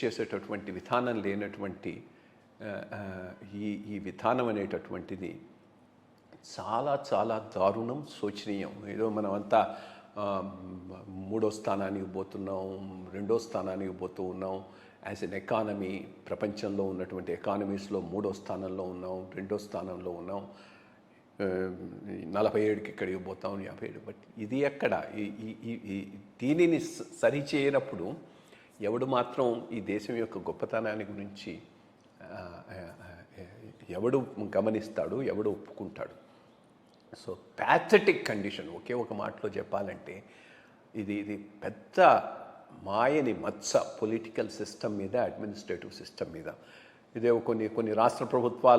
చేసేటటువంటి విధానం లేనటువంటి ఈ విధానం అనేటటువంటిది చాలా చాలా దారుణం, శోచనీయం. ఏదో మనమంతా మూడో స్థానానికి పోతున్నాం, రెండో స్థానానికి పోతూ ఉన్నాం. యాజ్ ఎన్ ఎకానమీ ప్రపంచంలో ఉన్నటువంటి ఎకానమీస్లో మూడో స్థానంలో ఉన్నాం, రెండో స్థానంలో ఉన్నాం. 47కి ఇక్కడికి పోతాం, 57. బట్ ఇది ఎక్కడ దీనిని సరిచేయనప్పుడు ఎవడు మాత్రం ఈ దేశం యొక్క గొప్పతనాన్ని గురించి ఎవడు గమనిస్తాడు, ఎవడు ఒప్పుకుంటాడు? So pathetic condition. ఒకే ఒక మాటలో చెప్పాలంటే ఇది పెద్ద మాయని మత్స పొలిటికల్ సిస్టమ్ మీద, అడ్మినిస్ట్రేటివ్ సిస్టమ్ మీద. ఇదే కొన్ని రాష్ట్ర ప్రభుత్వాలు